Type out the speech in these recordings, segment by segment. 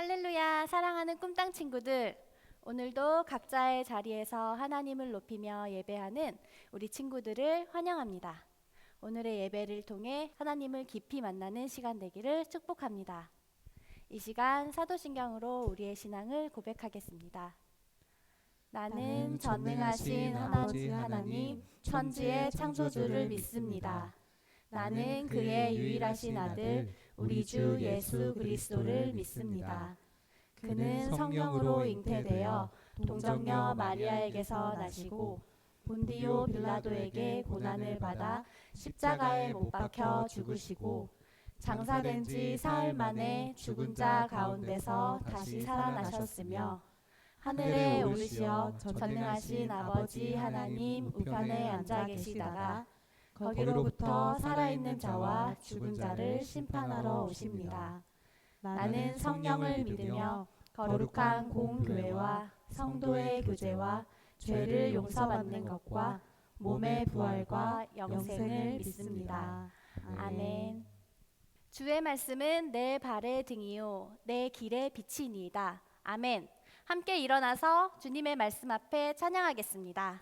할렐루야, 사랑하는 꿈땅 친구들, 오늘도 각자의 자리에서 하나님을 높이며 예배하는 우리 친구들을 환영합니다. 오늘의 예배를 통해 하나님을 깊이 만나는 시간 되기를 축복합니다. 이 시간 사도신경으로 우리의 신앙을 고백하겠습니다. 나는 전능하신 아버지 하나님, 천지의 창조주를 믿습니다. 나는 그의 유일하신 아들 우리 주 예수 그리스도를 믿습니다. 그는 성령으로 잉태되어 동정녀 마리아에게서 나시고 본디오 빌라도에게 고난을 받아 십자가에 못 박혀 죽으시고 장사된 지 사흘 만에 죽은 자 가운데서 다시 살아나셨으며 하늘에 오르시어 전능하신 아버지 하나님 우편에 앉아 계시다가 거기로부터 살아있는 자와 죽은 자를 심판하러 오십니다. 나는 성령을 믿으며 거룩한 공교회와 성도의 교제와 죄를 용서받는 것과 몸의 부활과 영생을 믿습니다. 아멘. 주의 말씀은 내 발의 등이요 내 길의 빛이니이다. 아멘. 함께 일어나서 주님의 말씀 앞에 찬양하겠습니다.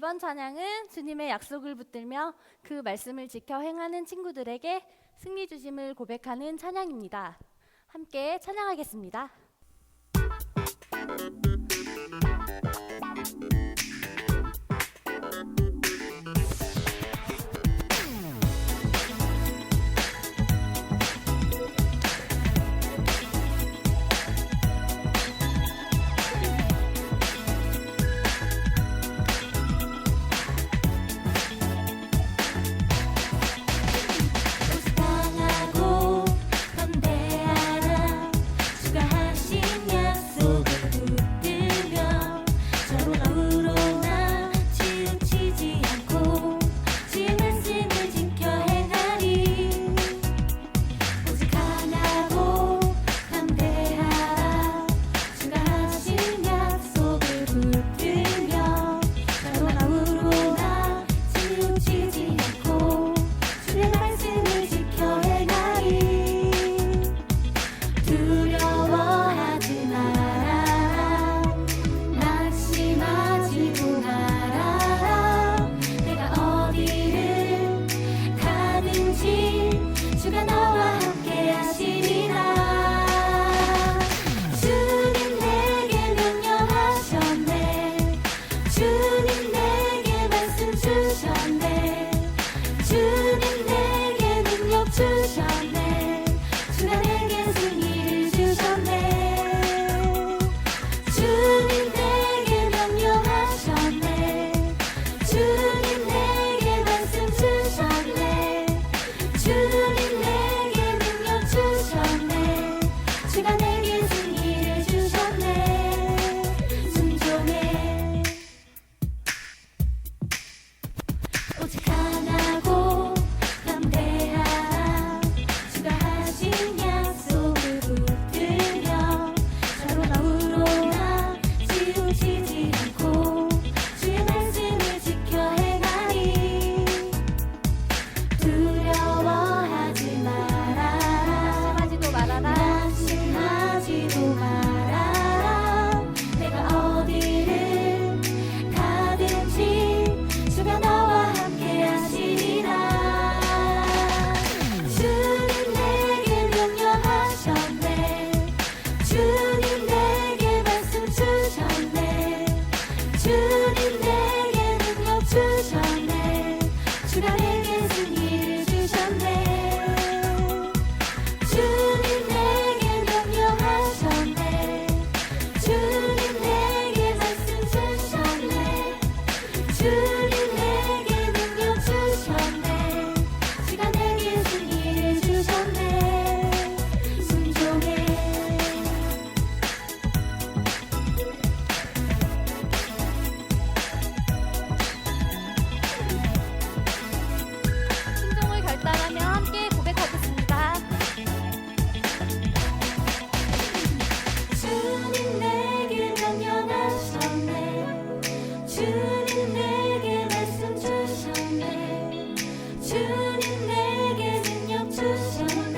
이번 찬양은 주님의 약속을 붙들며 그 말씀을 지켜 행하는 친구들에게 승리 주심을 고백하는 찬양입니다. 함께 찬양하겠습니다. 주님 내게 능력 주셨네. 주가 내게 승리를 주셨네. 주님 내게 명령하셨네. 주님 내게 말씀 주셨네. 주님 내게 능력 주셨네. 주가 내게 승리를 주셨네. 순종해. 순종을 결단하며 함께 고백하겠습니다. 주님 내게 명령하셨네. 주님 내게 말씀 주셨네. 주님 내게 능력 주셨네.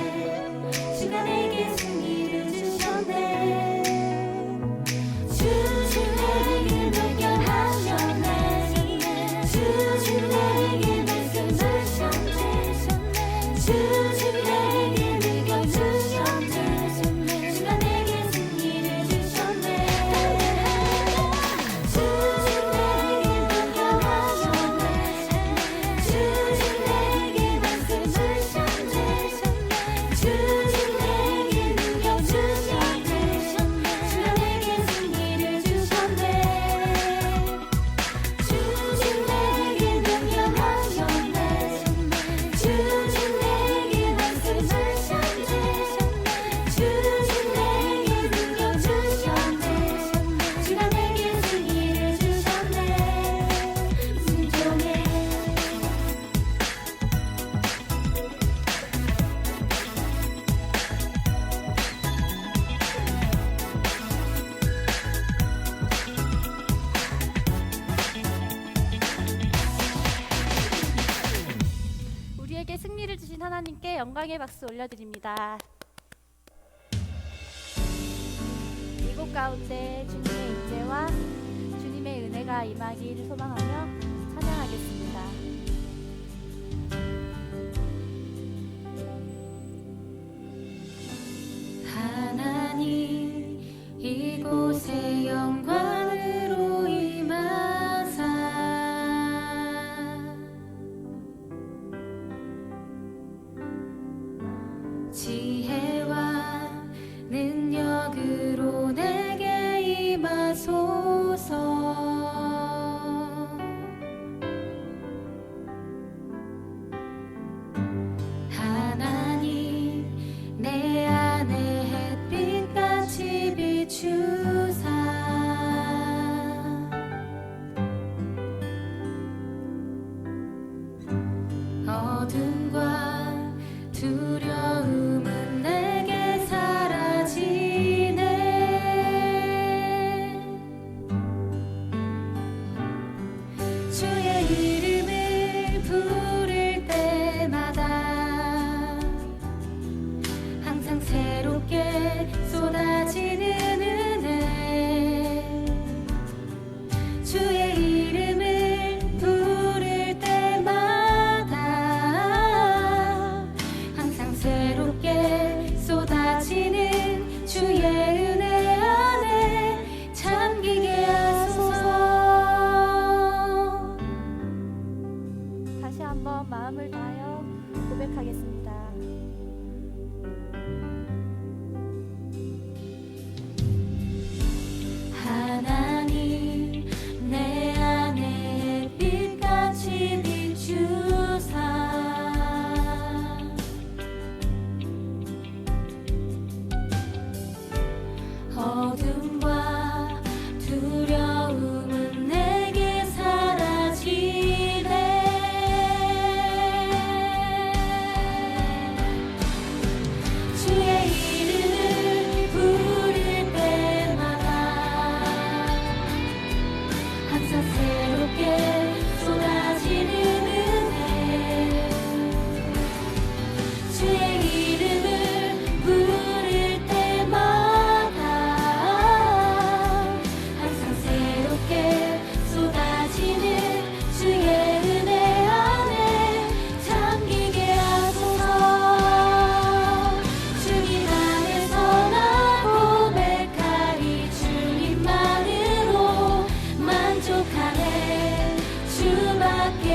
주가 내게 승리를 주셨네. 주님 내게 명령하셨네. 주님 내게 말씀 주셨네. 주님 내게 능력 주셨네. 주가 내게 승리를 주셨네. 주님 내게 명령하셨네. 주님 내게 말씀 주셨네. 주님 내게 능력 주셨네. 주가 내게 승리를 주셨네. 주님 내게 명령하셨네. 주님 내게 말씀 주셨네. 주님 내게 능력 주셨네. 주가 내게 승리를 주셨네. 순종해. 우리에게 승리를 주신 하나님께 영광의 박수 올려드립니다. 이곳 가운데 주님의 임재와 주님의 은혜가 임하기를 소망하며 찬양하겠습니다. 하나님 이곳에 영광으로 임하사 지혜와 능력으로 내게 임하소서.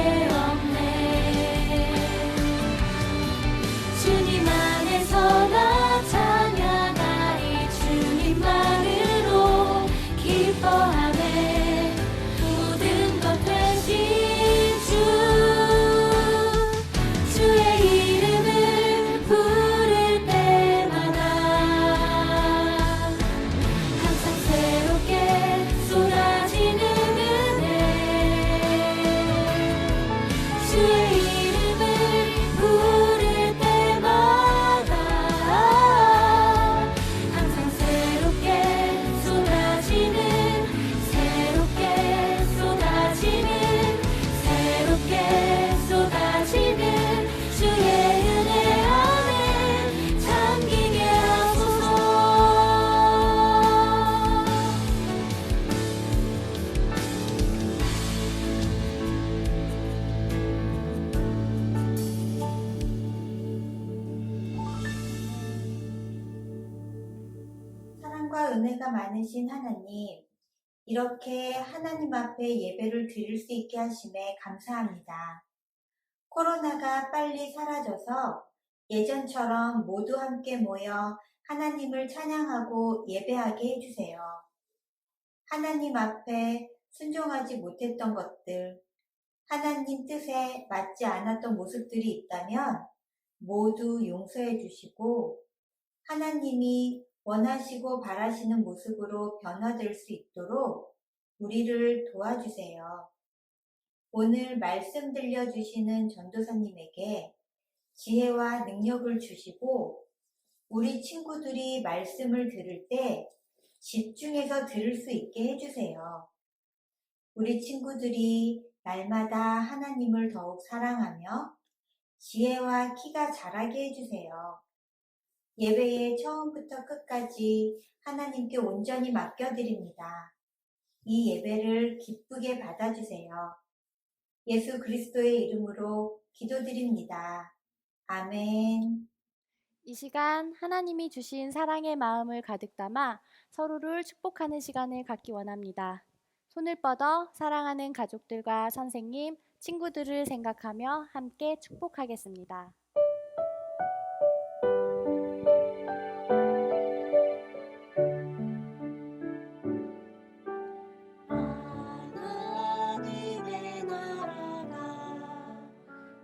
게 없네. 주님 안에서 나 찬양하리. 주님만으로 기뻐하네. 모든 것 되신 주의 이름을 부를 때마다 항상 새롭게 쏟아지는 은혜. 주의 이름을 부를 때마다 항상 새롭게 쏟아지는, 새롭게 쏟아지는, 새롭게 쏟아지는 주의 은혜 안에 잠기게 하소서. 사랑과 은혜가 많으신 하나님, 이렇게 하나님 앞에 예배를 드릴 수 있게 하심에 감사합니다. 코로나가 빨리 사라져서 예전처럼 모두 함께 모여 하나님을 찬양하고 예배하게 해주세요. 하나님 앞에 순종하지 못했던 것들, 하나님 뜻에 맞지 않았던 모습들이 있다면 모두 용서해 주시고 하나님이 원하시고 바라시는 모습으로 변화될 수 있도록 우리를 도와주세요. 오늘 말씀 들려주시는 전도사님에게 지혜와 능력을 주시고 우리 친구들이 말씀을 들을 때 집중해서 들을 수 있게 해주세요. 우리 친구들이 날마다 하나님을 더욱 사랑하며 지혜와 키가 자라게 해주세요. 예배의 처음부터 끝까지 하나님께 온전히 맡겨드립니다. 이 예배를 기쁘게 받아주세요. 예수 그리스도의 이름으로 기도드립니다. 아멘. 이 시간 하나님이 주신 사랑의 마음을 가득 담아 서로를 축복하는 시간을 갖기 원합니다. 손을 뻗어 사랑하는 가족들과 선생님, 친구들을 생각하며 함께 축복하겠습니다. 하나님의 나라가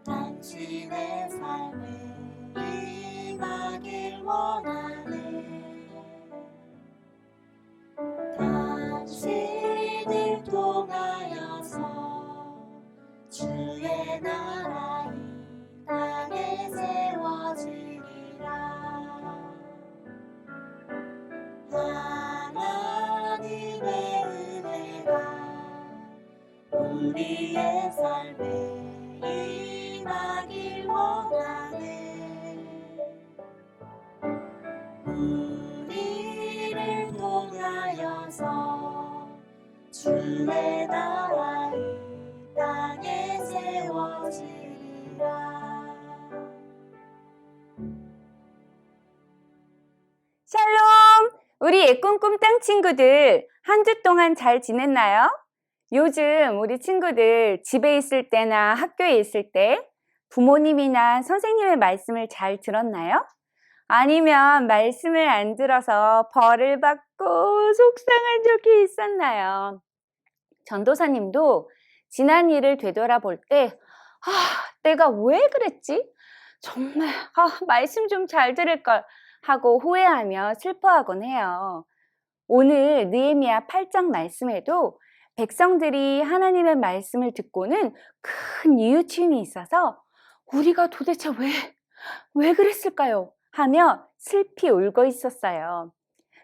당신의 삶에 임하길 원하네. 당신을 통하여서 주의 나라 이 땅에 세워지리라. 하나님의 은혜가 우리의 삶에 임하길 원하네. 우리를 통하여서 주의 나라 이 땅에 세워지리라. 샬롬! 우리 예꿈 꿈땅 친구들 한 주 동안 잘 지냈나요? 요즘 우리 친구들 집에 있을 때나 학교에 있을 때 부모님이나 선생님의 말씀을 잘 들었나요? 아니면 말씀을 안 들어서 벌을 받고 속상한 적이 있었나요? 전도사님도 지난 일을 되돌아볼 때 내가 왜 그랬지? 정말 말씀 좀 잘 들을 걸 하고 후회하며 슬퍼하곤 해요. 오늘 느헤미야 8장 말씀에도 백성들이 하나님의 말씀을 듣고는 큰 뉘우침이 있어서 우리가 도대체 왜 그랬을까요? 하며 슬피 울고 있었어요.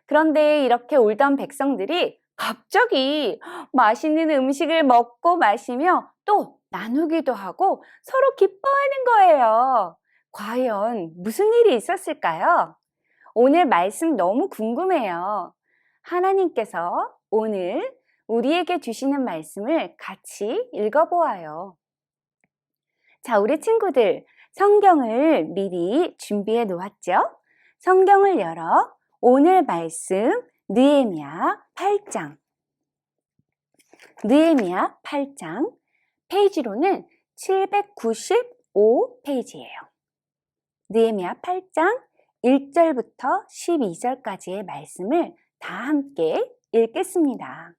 그런데 이렇게 울던 백성들이 갑자기 맛있는 음식을 먹고 마시며 또 나누기도 하고 서로 기뻐하는 거예요. 과연 무슨 일이 있었을까요? 오늘 말씀 너무 궁금해요. 하나님께서 오늘 우리에게 주시는 말씀을 같이 읽어보아요. 자, 우리 친구들 성경을 미리 준비해 놓았죠? 성경을 열어 오늘 말씀 느헤미야 8장 페이지로는 795페이지예요. 느헤미야 8장 1절부터 12절까지의 말씀을 다 함께 읽겠습니다.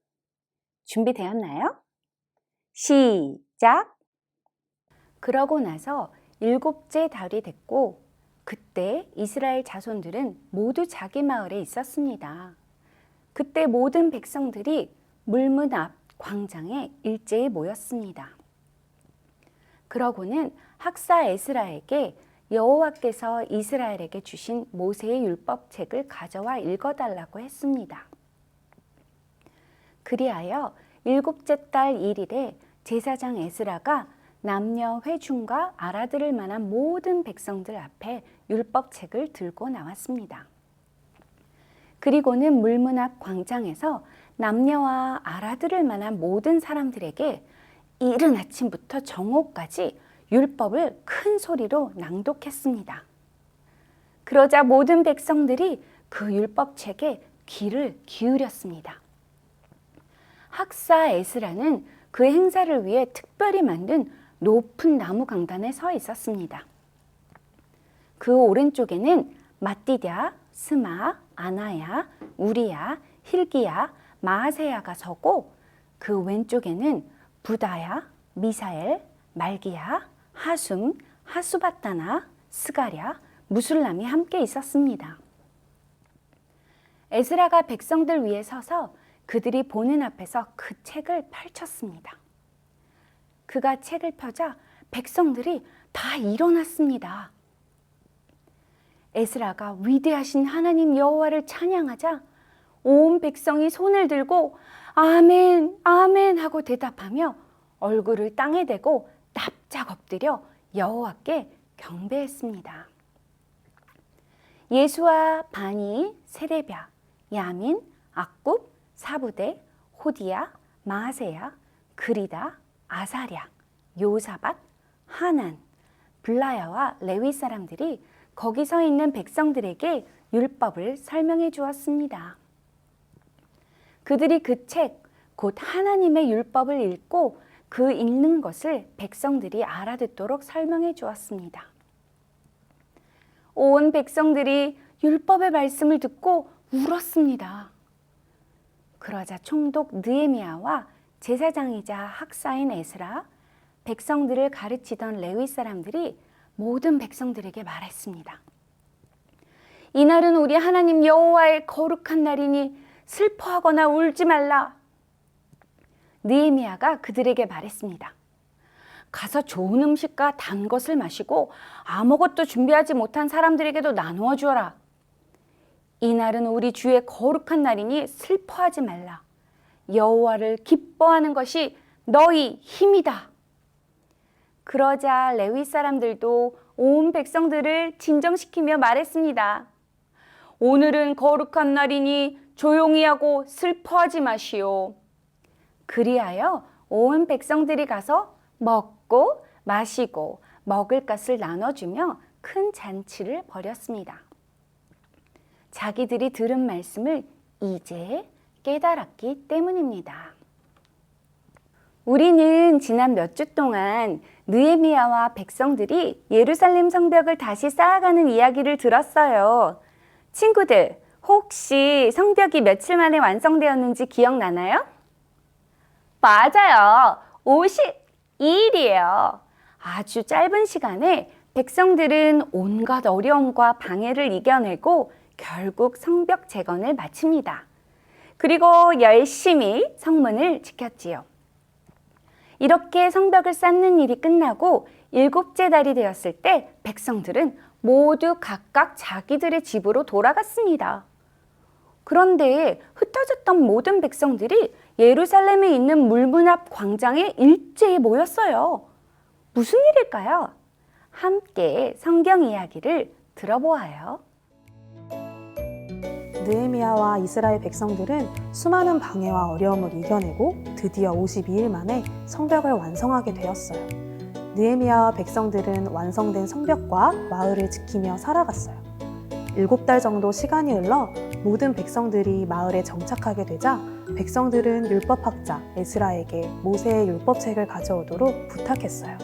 준비되었나요? 시작! 그러고 나서 7째 달이 됐고 그때 이스라엘 자손들은 모두 자기 마을에 있었습니다. 그때 모든 백성들이 물문 앞 광장에 일제히 모였습니다. 그러고는 학사 에스라에게 여호와께서 이스라엘에게 주신 모세의 율법책을 가져와 읽어달라고 했습니다. 그리하여 7째 달 1일에 제사장 에스라가 남녀 회중과 알아들을 만한 모든 백성들 앞에 율법책을 들고 나왔습니다. 그리고는 물문 앞 광장에서 남녀와 알아들을 만한 모든 사람들에게 이른 아침부터 정오까지 율법을 큰 소리로 낭독했습니다. 그러자 모든 백성들이 그 율법책에 귀를 기울였습니다. 학사 에스라는 그 행사를 위해 특별히 만든 높은 나무 강단에 서 있었습니다. 그 오른쪽에는 마띠랴, 스마, 아나야, 우리야, hil기야, 마아세야가 서고 그 왼쪽에는 부다야, 미사엘, 말기야, 하숨, 하수바타나, 스가랴, 무술람이 함께 있었습니다. 에스라가 백성들 위에 서서 그들이 보는 앞에서 그 책을 펼쳤습니다. 그가 책을 펴자 백성들이 다 일어났습니다. 에스라가 위대하신 하나님 여호와를 찬양하자 온 백성이 손을 들고 아멘, 아멘 하고 대답하며 얼굴을 땅에 대고 납작 엎드려 여호와께 경배했습니다. 예수와 바니, 세레랴, 야민, 악굽, 사부대, 호디야, 마아세야, 그리다, 아사랴, 요사밧, 하난, 블라야와 레위 사람들이 거기 서 있는 백성들에게 율법을 설명해 주었습니다. 그들이 그 책, 곧 하나님의 율법을 읽고 그 읽는 것을 백성들이 알아듣도록 설명해 주었습니다. 온 백성들이 율법의 말씀을 듣고 울었습니다. 그러자 총독 느헤미야와 제사장이자 학사인 에스라, 백성들을 가르치던 레위 사람들이 모든 백성들에게 말했습니다. 이날은 우리 하나님 여호와의 거룩한 날이니 슬퍼하거나 울지 말라. 느헤미야가 그들에게 말했습니다. 가서 좋은 음식과 단 것을 마시고 아무것도 준비하지 못한 사람들에게도 나누어 주어라. 이날은 우리 주의 거룩한 날이니 슬퍼하지 말라. 여호와를 기뻐하는 것이 너희 힘이다. 그러자 레위 사람들도 온 백성들을 진정시키며 말했습니다. 오늘은 거룩한 날이니 조용히 하고 슬퍼하지 마시오. 그리하여 온 백성들이 가서 먹고 마시고 먹을 것을 나눠주며 큰 잔치를 벌였습니다. 자기들이 들은 말씀을 이제 깨달았기 때문입니다. 우리는 지난 몇 주 동안 느헤미야와 백성들이 예루살렘 성벽을 다시 쌓아가는 이야기를 들었어요. 친구들, 혹시 성벽이 며칠 만에 완성되었는지 기억나나요? 맞아요. 52일이에요. 아주 짧은 시간에 백성들은 온갖 어려움과 방해를 이겨내고 결국 성벽 재건을 마칩니다. 그리고 열심히 성문을 지켰지요. 이렇게 성벽을 쌓는 일이 끝나고 7째 달이 되었을 때 백성들은 모두 각각 자기들의 집으로 돌아갔습니다. 그런데 흩어졌던 모든 백성들이 예루살렘에 있는 물문 앞 광장에 일제히 모였어요. 무슨 일일까요? 함께 성경 이야기를 들어보아요. 느헤미야와 이스라엘 백성들은 수많은 방해와 어려움을 이겨내고 드디어 52일 만에 성벽을 완성하게 되었어요. 느헤미야와 백성들은 완성된 성벽과 마을을 지키며 살아갔어요. 7달 정도 시간이 흘러 모든 백성들이 마을에 정착하게 되자 백성들은 율법학자 에스라에게 모세의 율법책을 가져오도록 부탁했어요.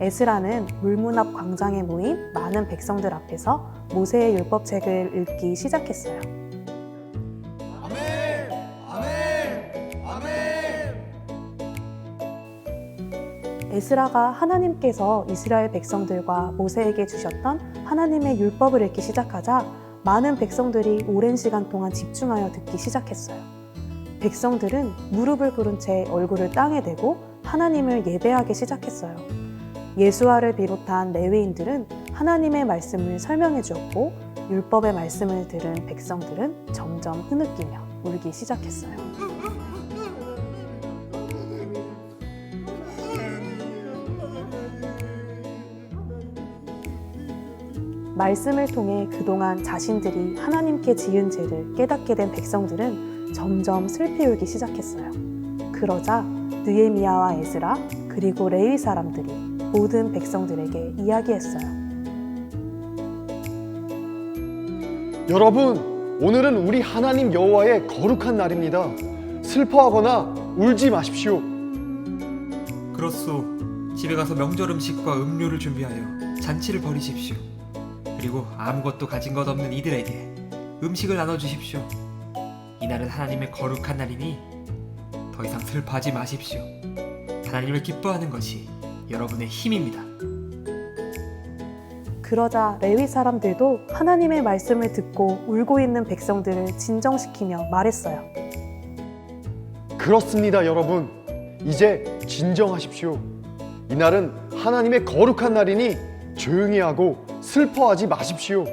에스라는 물문 앞 광장에 모인 많은 백성들 앞에서 모세의 율법책을 읽기 시작했어요. 아멘! 아멘! 아멘! 에스라가 하나님께서 이스라엘 백성들과 모세에게 주셨던 하나님의 율법을 읽기 시작하자 많은 백성들이 오랜 시간 동안 집중하여 듣기 시작했어요. 백성들은 무릎을 꿇은 채 얼굴을 땅에 대고 하나님을 예배하기 시작했어요. 예수아를 비롯한 레위인들은 하나님의 말씀을 설명해 주었고 율법의 말씀을 들은 백성들은 점점 흐느끼며 울기 시작했어요. 말씀을 통해 그동안 자신들이 하나님께 지은 죄를 깨닫게 된 백성들은 점점 슬피 울기 시작했어요. 그러자 느헤미야와 에스라 그리고 레위 사람들이 모든 백성들에게 이야기했어요. 여러분, 오늘은 우리 하나님 여호와의 거룩한 날입니다. 슬퍼하거나 울지 마십시오. 그렇소. 집에 가서 명절 음식과 음료를 준비하여 잔치를 벌이십시오. 그리고 아무것도 가진 것 없는 이들에게 음식을 나눠주십시오. 이날은 하나님의 거룩한 날이니 더 이상 슬퍼하지 마십시오. 하나님을 기뻐하는 것이 여러분의 힘입니다. 그러자 레위 사람들도 하나님의 말씀을 듣고 울고 있는 백성들을 진정시키며 말했어요. 그렇습니다, 여러분. 이제 진정하십시오. 이날은 하나님의 거룩한 날이니 조용히 하고 슬퍼하지 마십시오.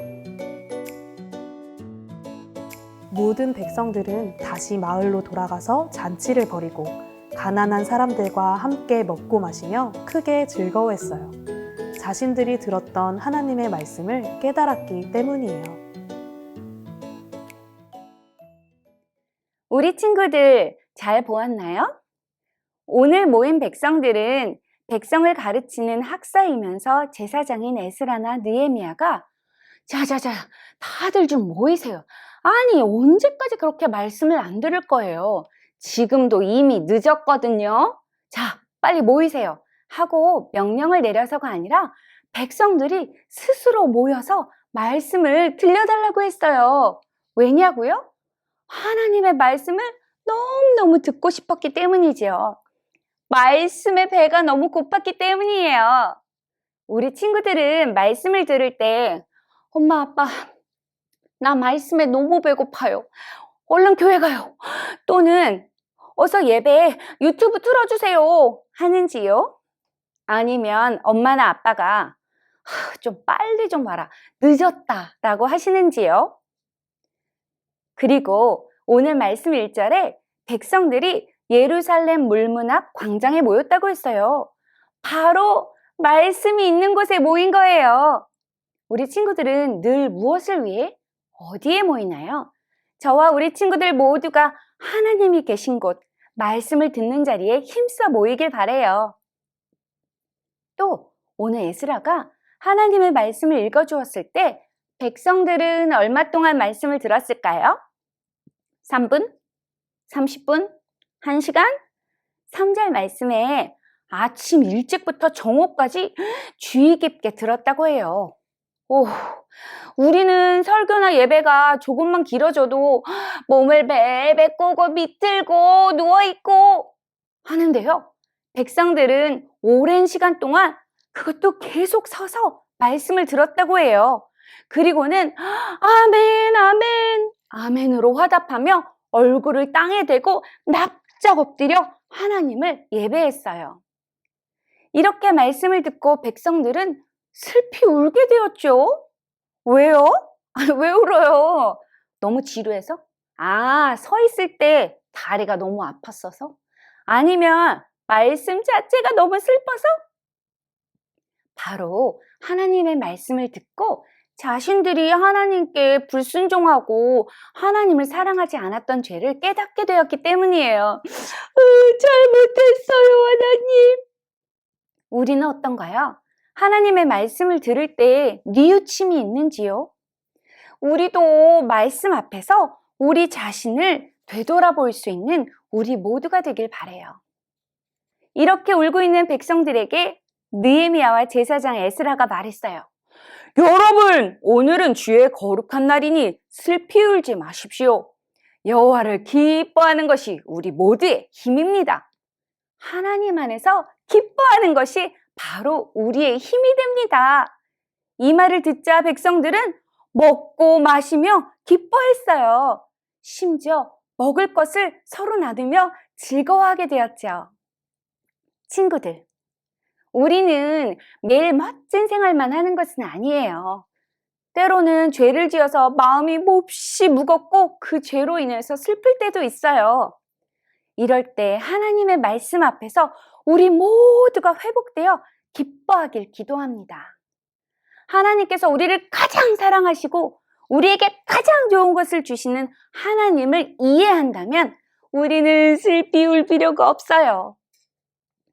모든 백성들은 다시 마을로 돌아가서 잔치를 벌이고 가난한 사람들과 함께 먹고 마시며 크게 즐거워했어요. 자신들이 들었던 하나님의 말씀을 깨달았기 때문이에요. 우리 친구들 잘 보았나요? 오늘 모인 백성들은 백성을 가르치는 학사이면서 제사장인 에스라나 느헤미야가 자자자 다들 좀 모이세요. 아니 언제까지 그렇게 말씀을 안 들을 거예요. 지금도 이미 늦었거든요. 자 빨리 모이세요 하고 명령을 내려서가 아니라 백성들이 스스로 모여서 말씀을 들려달라고 했어요. 왜냐고요? 하나님의 말씀을 너무너무 듣고 싶었기 때문이지요. 말씀의 배가 너무 고팠기 때문이에요. 우리 친구들은 말씀을 들을 때 엄마, 아빠, 나 말씀에 너무 배고파요. 얼른 교회 가요. 또는 어서 예배 유튜브 틀어주세요 하는지요? 아니면 엄마나 아빠가 좀 빨리 좀 와라. 늦었다 라고 하시는지요? 그리고 오늘 말씀 1절에 백성들이 예루살렘 물문 앞 광장에 모였다고 했어요. 바로 말씀이 있는 곳에 모인 거예요. 우리 친구들은 늘 무엇을 위해 어디에 모이나요? 저와 우리 친구들 모두가 하나님이 계신 곳, 말씀을 듣는 자리에 힘써 모이길 바래요. 또 오늘 에스라가 하나님의 말씀을 읽어주었을 때 백성들은 얼마 동안 말씀을 들었을까요? 3분? 30분? 1시간? 3절 말씀에 아침 일찍부터 정오까지 주의 깊게 들었다고 해요. 오, 우리는 설교나 예배가 조금만 길어져도 몸을 베베 꼬고 비틀고 누워있고 하는데요. 백성들은 오랜 시간 동안 그것도 계속 서서 말씀을 들었다고 해요. 그리고는 아멘, 아멘, 아멘으로 화답하며 얼굴을 땅에 대고 납작 엎드려 하나님을 예배했어요. 이렇게 말씀을 듣고 백성들은 슬피 울게 되었죠. 왜요? 왜 울어요? 너무 지루해서? 서 있을 때 다리가 너무 아팠어서? 아니면 말씀 자체가 너무 슬퍼서? 바로 하나님의 말씀을 듣고 자신들이 하나님께 불순종하고 하나님을 사랑하지 않았던 죄를 깨닫게 되었기 때문이에요. 잘못했어요, 하나님. 우리는 어떤가요? 하나님의 말씀을 들을 때 뉘우침이 있는지요? 우리도 말씀 앞에서 우리 자신을 되돌아볼 수 있는 우리 모두가 되길 바라요. 이렇게 울고 있는 백성들에게 느헤미야와 제사장 에스라가 말했어요. 여러분, 오늘은 주의 거룩한 날이니 슬피 울지 마십시오. 여호와를 기뻐하는 것이 우리 모두의 힘입니다. 하나님 안에서 기뻐하는 것이 바로 우리의 힘이 됩니다. 이 말을 듣자 백성들은 먹고 마시며 기뻐했어요. 심지어 먹을 것을 서로 나누며 즐거워하게 되었죠. 친구들, 우리는 매일 멋진 생활만 하는 것은 아니에요. 때로는 죄를 지어서 마음이 몹시 무겁고 그 죄로 인해서 슬플 때도 있어요. 이럴 때 하나님의 말씀 앞에서 우리 모두가 회복되어 기뻐하길 기도합니다. 하나님께서 우리를 가장 사랑하시고 우리에게 가장 좋은 것을 주시는 하나님을 이해한다면 우리는 슬피 울 필요가 없어요.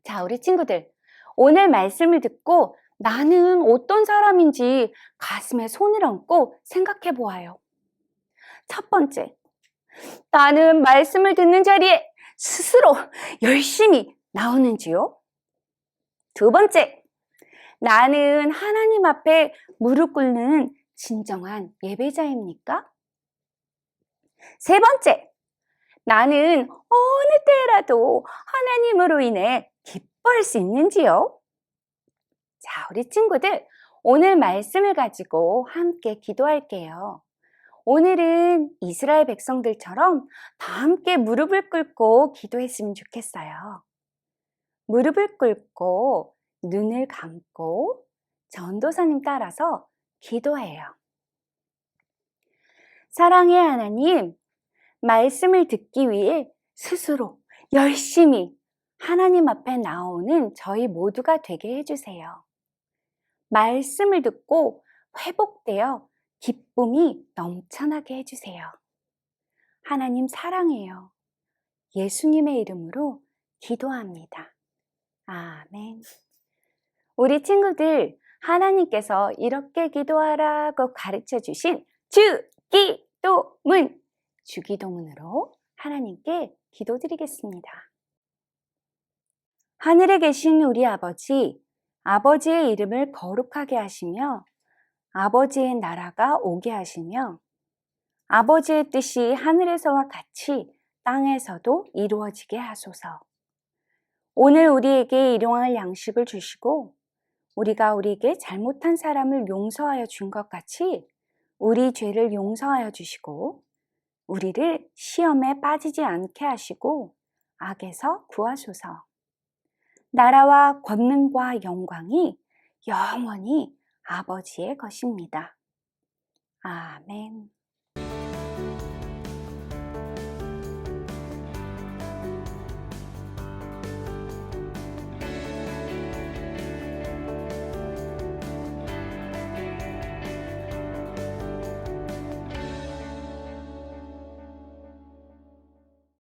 자, 우리 친구들, 오늘 말씀을 듣고 나는 어떤 사람인지 가슴에 손을 얹고 생각해 보아요. 첫 번째, 나는 말씀을 듣는 자리에 스스로 열심히 나오는지요? 두 번째, 나는 하나님 앞에 무릎 꿇는 진정한 예배자입니까? 세 번째, 나는 어느 때라도 하나님으로 인해 기뻐할 수 있는지요? 자, 우리 친구들, 오늘 말씀을 가지고 함께 기도할게요. 오늘은 이스라엘 백성들처럼 다 함께 무릎을 꿇고 기도했으면 좋겠어요. 무릎을 꿇고 눈을 감고 전도사님 따라서 기도해요. 사랑의 하나님, 말씀을 듣기 위해 스스로 열심히 하나님 앞에 나오는 저희 모두가 되게 해주세요. 말씀을 듣고 회복되어 기쁨이 넘쳐나게 해주세요. 하나님 사랑해요. 예수님의 이름으로 기도합니다. 아멘. 우리 친구들, 하나님께서 이렇게 기도하라고 가르쳐 주신 주기도문, 주기도문으로 하나님께 기도드리겠습니다. 하늘에 계신 우리 아버지, 아버지의 이름을 거룩하게 하시며 아버지의 나라가 오게 하시며 아버지의 뜻이 하늘에서와 같이 땅에서도 이루어지게 하소서. 오늘 우리에게 일용할 양식을 주시고 우리가 우리에게 잘못한 사람을 용서하여 준 것 같이 우리 죄를 용서하여 주시고 우리를 시험에 빠지지 않게 하시고 악에서 구하소서. 나라와 권능과 영광이 영원히 아버지의 것입니다. 아멘.